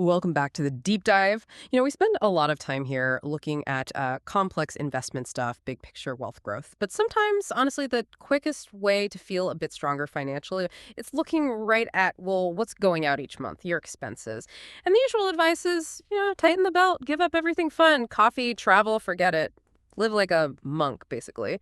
Welcome back to the deep dive. We spend a lot of time here looking at complex investment stuff, big picture wealth growth. But sometimes, honestly, the quickest way to feel a bit stronger financially, it's looking right at, well, what's going out each month, your expenses. And the usual advice is, tighten the belt, give up everything fun, coffee, travel, forget it. Live like a monk, basically.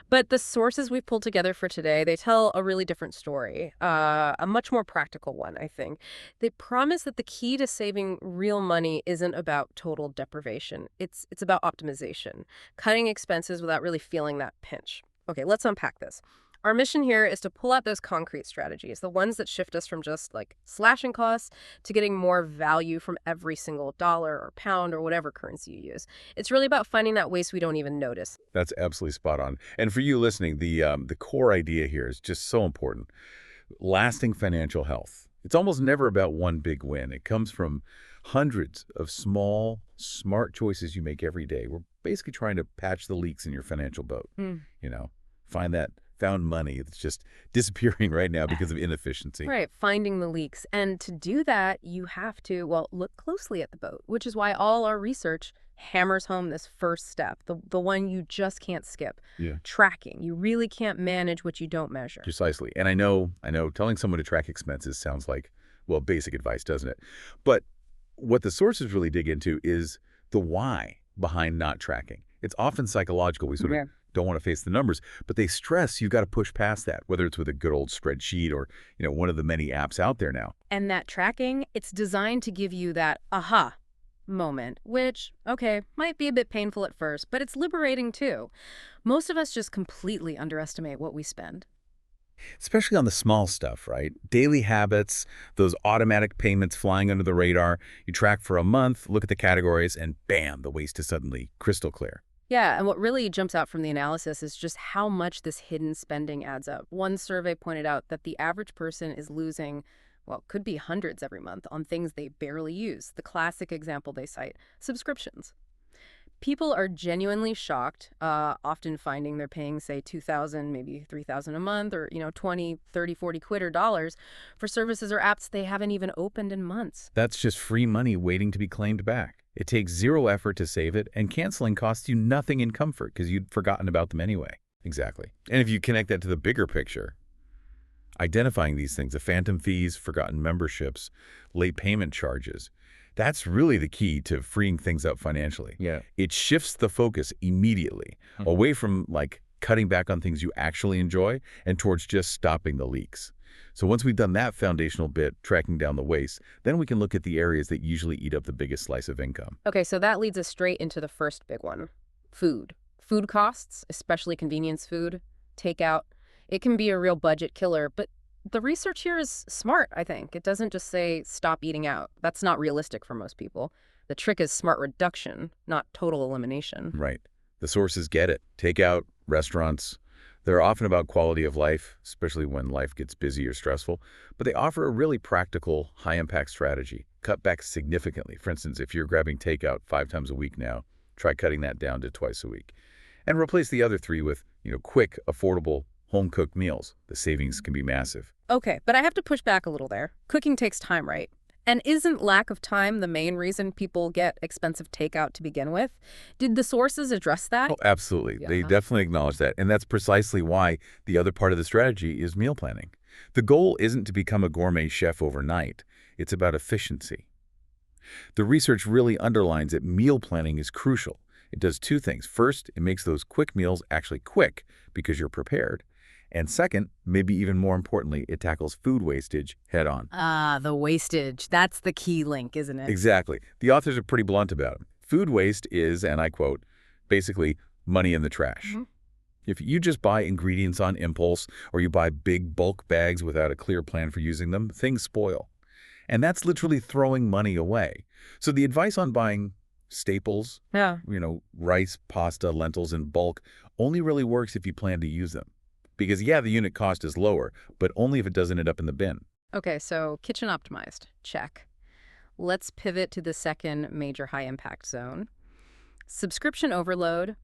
But the sources we've pulled together for today, they tell a really different story, a much more practical one, I think. They promise that the key to saving real money isn't about total deprivation. It's about optimization, cutting expenses without really feeling that pinch. Okay, let's unpack this. Our mission here is to pull out those concrete strategies, the ones that shift us from just like slashing costs to getting more value from every single dollar or pound or whatever currency you use. It's really about finding that waste we don't even notice. That's absolutely spot on. And for you listening, the core idea here is just so important. Lasting financial health. It's almost never about one big win. It comes from hundreds of small, smart choices you make every day. We're basically trying to patch the leaks in your financial boat. You know, find that found money that's just disappearing right now because of inefficiency. Right, finding the leaks. And to do that, you have to, well, look closely at the boat, which is why all our research hammers home this first step, the one you just can't skip. Yeah. Tracking. You really can't manage what you don't measure. Precisely. And I know telling someone to track expenses sounds like, well, basic advice, doesn't it? But what the sources really dig into is the why behind not tracking. It's often psychological. We sort of don't want to face the numbers, but they stress you've got to push past that, whether it's with a good old spreadsheet or, one of the many apps out there now. And that tracking, it's designed to give you that aha moment, which, okay, might be a bit painful at first, but it's liberating too. Most of us just completely underestimate what we spend. Especially on the small stuff, right? Daily habits, those automatic payments flying under the radar. You track for a month, look at the categories, and bam, the waste is suddenly crystal clear. Yeah, and what really jumps out from the analysis is just how much this hidden spending adds up. One survey pointed out that the average person is losing, well, could be hundreds every month on things they barely use. The classic example they cite, subscriptions. People are genuinely shocked, often finding they're paying, say, 2,000, maybe 3,000 a month or, 20, 30, 40 quid or dollars for services or apps they haven't even opened in months. That's just free money waiting to be claimed back. It takes zero effort to save it, and canceling costs you nothing in comfort because you'd forgotten about them anyway. Exactly. And if you connect that to the bigger picture, identifying these things, the phantom fees, forgotten memberships, late payment charges, that's really the key to freeing things up financially. Yeah. It shifts the focus immediately away from cutting back on things you actually enjoy and towards just stopping the leaks. So once we've done that foundational bit, tracking down the waste, then we can look at the areas that usually eat up the biggest slice of income. Okay, so that leads us straight into the first big one, food. Food costs, especially convenience food, takeout, it can be a real budget killer, but the research here is smart, I think. It doesn't just say stop eating out. That's not realistic for most people. The trick is smart reduction, not total elimination. Right. The sources get it. Takeout, restaurants, they're often about quality of life, especially when life gets busy or stressful, but they offer a really practical, high-impact strategy. Cut back significantly. For instance, if you're grabbing takeout 5 times a week now, try cutting that down to twice a week. And replace the other 3 with, quick, affordable, home-cooked meals. The savings can be massive. Okay, but I have to push back a little there. Cooking takes time, right? And isn't lack of time the main reason people get expensive takeout to begin with? Did the sources address that? Oh, absolutely. Yeah. They definitely acknowledge that. And that's precisely why the other part of the strategy is meal planning. The goal isn't to become a gourmet chef overnight. It's about efficiency. The research really underlines that meal planning is crucial. It does 2 things. First, it makes those quick meals actually quick because you're prepared. And second, maybe even more importantly, it tackles food wastage head on. Ah, the wastage. That's the key link, isn't it? Exactly. The authors are pretty blunt about it. Food waste is, and I quote, basically money in the trash. If you just buy ingredients on impulse or you buy big bulk bags without a clear plan for using them, things spoil. And that's literally throwing money away. So the advice on buying staples, rice, pasta, lentils in bulk only really works if you plan to use them. Because, yeah, the unit cost is lower, but only if it doesn't end up in the bin. Okay, so kitchen optimized. Check. Let's pivot to the second major high-impact zone. Subscription overload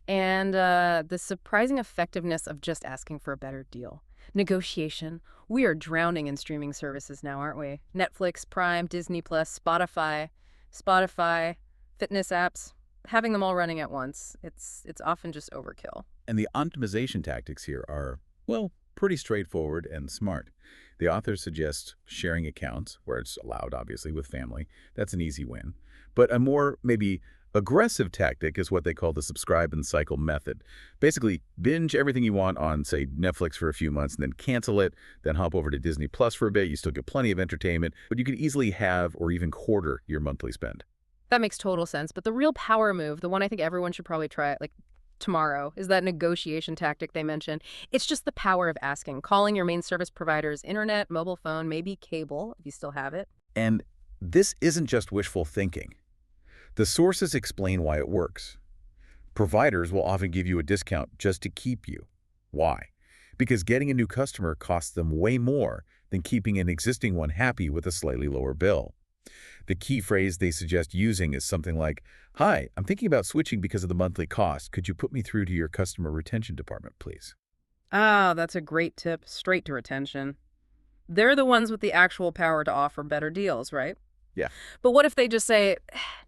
and the surprising effectiveness of just asking for a better deal. Negotiation. We are drowning in streaming services now, aren't we? Netflix, Prime, Disney Plus, Spotify, fitness apps. Having them all running at once, it's often just overkill. And the optimization tactics here are, well, pretty straightforward and smart. The author suggests sharing accounts, where it's allowed, obviously, with family. That's an easy win. But a more, maybe, aggressive tactic is what they call the subscribe and cycle method. Basically, binge everything you want on, say, Netflix for a few months, and then cancel it, then hop over to Disney Plus for a bit. You still get plenty of entertainment, but you could easily have or even quarter your monthly spend. That makes total sense. But the real power move, the one I think everyone should probably try, like tomorrow, is that negotiation tactic they mentioned. It's just the power of asking, calling your main service provider's internet, mobile phone, maybe cable, if you still have it. And this isn't just wishful thinking. The sources explain why it works. Providers will often give you a discount just to keep you. Why? Because getting a new customer costs them way more than keeping an existing one happy with a slightly lower bill. The key phrase they suggest using is something like, "Hi, I'm thinking about switching because of the monthly cost. Could you put me through to your customer retention department, please?" Ah, that's a great tip. Straight to retention. They're the ones with the actual power to offer better deals, right? Yeah, But what if they just say,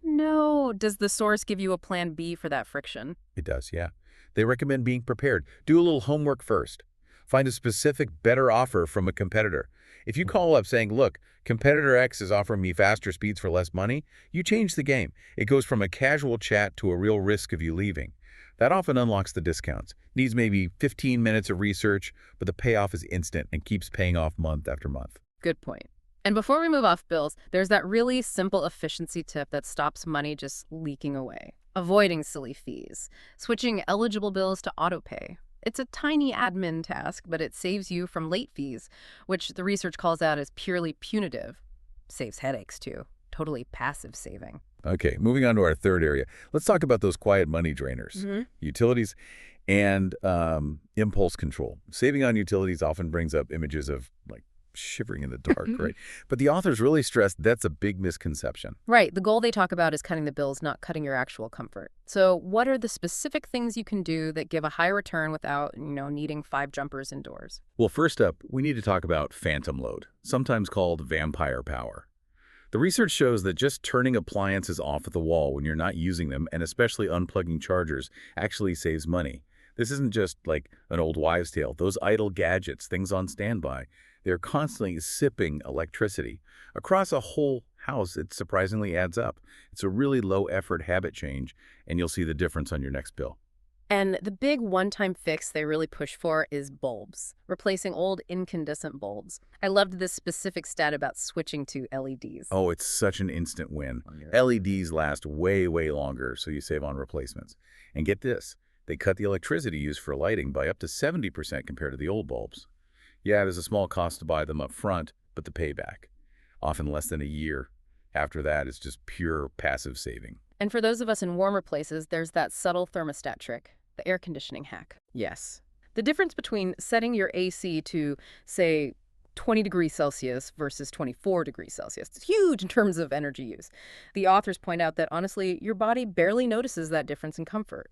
no? Does the source give you a plan B for that friction? it does, yeah. They recommend being prepared. Do a little homework first. Find a specific, better offer from a competitor. If you call up saying, "Look, competitor X is offering me faster speeds for less money," you change the game. It goes from a casual chat to a real risk of you leaving. That often unlocks the discounts. Needs maybe 15 minutes of research, but the payoff is instant and keeps paying off month after month. Good point. And before we move off bills, there's that really simple efficiency tip that stops money just leaking away. Avoiding silly fees. Switching eligible bills to autopay. It's a tiny admin task, but it saves you from late fees, which the research calls out as purely punitive. Saves headaches, too. Totally passive saving. Okay, moving on to our third area. Let's talk about those quiet money drainers. Utilities and impulse control. Saving on utilities often brings up images of, like, shivering in the dark, right? But the authors really stress that's a big misconception. Right. The goal they talk about is cutting the bills, not cutting your actual comfort. So what are the specific things you can do that give a high return without, needing 5 jumpers indoors? Well, first up, we need to talk about phantom load, sometimes called vampire power. The research shows that just turning appliances off at the wall when you're not using them, and especially unplugging chargers, actually saves money. This isn't just like an old wives' tale. Those idle gadgets, things on standby, they're constantly sipping electricity. Across a whole house, it surprisingly adds up. It's a really low-effort habit change, and you'll see the difference on your next bill. And the big one-time fix they really push for is bulbs, replacing old incandescent bulbs. I loved this specific stat about switching to LEDs. Oh, it's such an instant win. LEDs last way, way longer, so you save on replacements. And get this, they cut the electricity used for lighting by up to 70% compared to the old bulbs. Yeah, there's a small cost to buy them up front, but the payback, often less than a year. After that, it's just pure passive saving. And for those of us in warmer places, there's that subtle thermostat trick, the air conditioning hack. Yes. The difference between setting your AC to, say, 20 degrees Celsius versus 24 degrees Celsius. It's huge in terms of energy use. The authors point out that, honestly, your body barely notices that difference in comfort.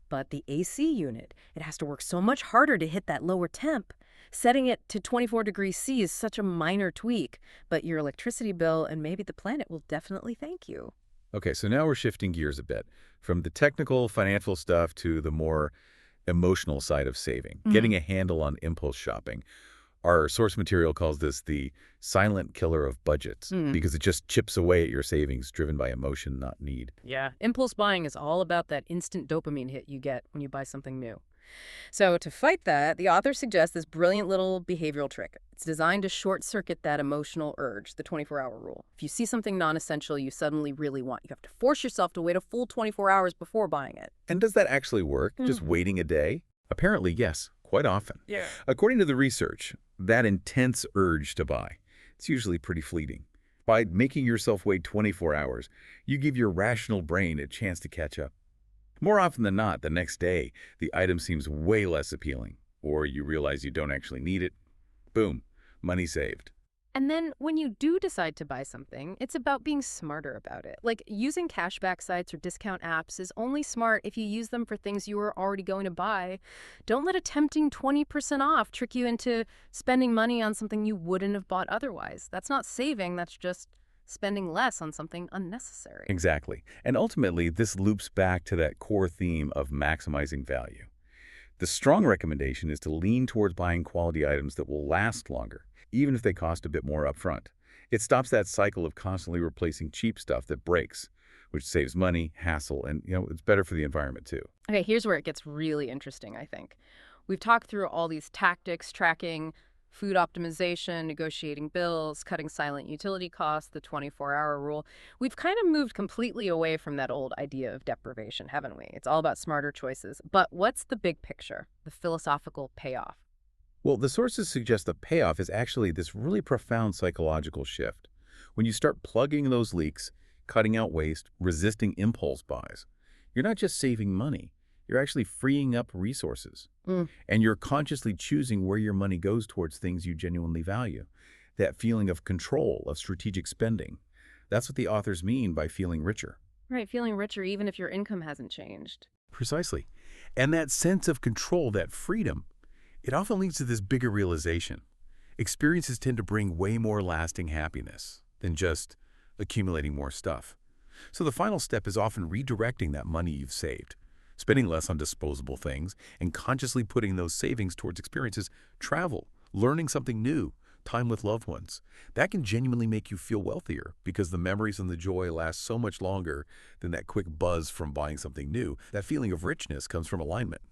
But the AC unit, it has to work so much harder to hit that lower temp. Setting it to 24 degrees C is such a minor tweak, but your electricity bill and maybe the planet will definitely thank you. Okay, so now we're shifting gears a bit from the technical financial stuff to the more emotional side of saving, getting a handle on impulse shopping. Our source material calls this the silent killer of budgets because it just chips away at your savings driven by emotion, not need. Yeah, impulse buying is all about that instant dopamine hit you get when you buy something new. So to fight that, the author suggests this brilliant little behavioral trick. It's designed to short-circuit that emotional urge, the 24-hour rule. If you see something non-essential you suddenly really want, you have to force yourself to wait a full 24 hours before buying it. And does that actually work, just waiting a day? Apparently, yes, quite often. Yeah. According to the research, that intense urge to buy, it's usually pretty fleeting. By making yourself wait 24 hours, you give your rational brain a chance to catch up. More often than not, the next day, the item seems way less appealing, or you realize you don't actually need it. Boom, money saved. And then when you do decide to buy something, it's about being smarter about it. Like using cashback sites or discount apps is only smart if you use them for things you are already going to buy. Don't let a tempting 20% off trick you into spending money on something you wouldn't have bought otherwise. That's not saving, that's just spending less on something unnecessary. Exactly. And ultimately, this loops back to that core theme of maximizing value. The strong recommendation is to lean towards buying quality items that will last longer, even if they cost a bit more upfront. It stops that cycle of constantly replacing cheap stuff that breaks, which saves money, hassle, and it's better for the environment too. Okay, here's where it gets really interesting, I think. We've talked through all these tactics, tracking food optimization, negotiating bills, cutting silent utility costs, the 24-hour rule. We've kind of moved completely away from that old idea of deprivation, haven't we? It's all about smarter choices. But what's the big picture, the philosophical payoff? Well, the sources suggest the payoff is actually this really profound psychological shift. When you start plugging those leaks, cutting out waste, resisting impulse buys, you're not just saving money, you're actually freeing up resources. Mm, And you're consciously choosing where your money goes towards things you genuinely value. That feeling of control, of strategic spending. That's what the authors mean by feeling richer. right, feeling richer even if your income hasn't changed. Precisely. And that sense of control, that freedom, it often leads to this bigger realization. Experiences tend to bring way more lasting happiness than just accumulating more stuff. So the final step is often redirecting that money you've saved, spending less on disposable things, and consciously putting those savings towards experiences, travel, learning something new, time with loved ones. That can genuinely make you feel wealthier because the memories and the joy last so much longer than that quick buzz from buying something new. That feeling of richness comes from alignment.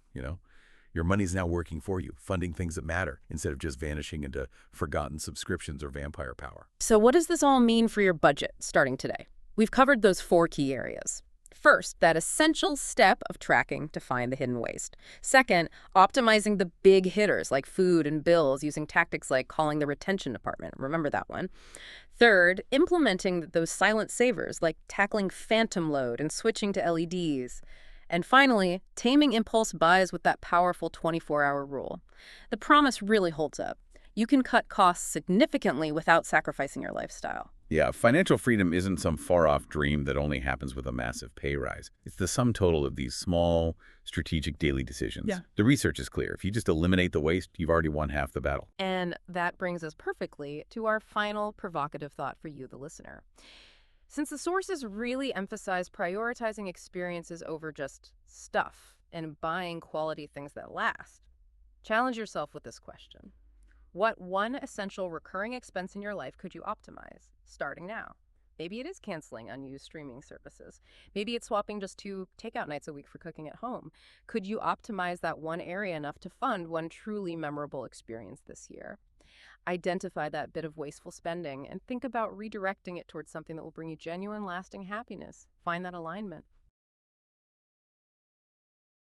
Your money's now working for you, funding things that matter instead of just vanishing into forgotten subscriptions or vampire power. So, what does this all mean for your budget starting today? We've covered those four key areas. First, that essential step of tracking to find the hidden waste. Second, optimizing the big hitters like food and bills using tactics like calling the retention department. Remember that one. Third, implementing those silent savers like tackling phantom load and switching to LEDs. And finally, taming impulse buys with that powerful 24-hour rule. The promise really holds up. You can cut costs significantly without sacrificing your lifestyle. Yeah, financial freedom isn't some far-off dream that only happens with a massive pay rise. It's the sum total of these small, strategic daily decisions. Yeah. The research is clear. If you just eliminate the waste, you've already won half the battle. And that brings us perfectly to our final provocative thought for you, the listener. Since the sources really emphasize prioritizing experiences over just stuff and buying quality things that last, challenge yourself with this question. What one essential recurring expense in your life could you optimize starting now? Maybe it is canceling unused streaming services. Maybe it's swapping just 2 takeout nights a week for cooking at home. Could you optimize that one area enough to fund one truly memorable experience this year? Identify that bit of wasteful spending and think about redirecting it towards something that will bring you genuine, lasting happiness. Find that alignment.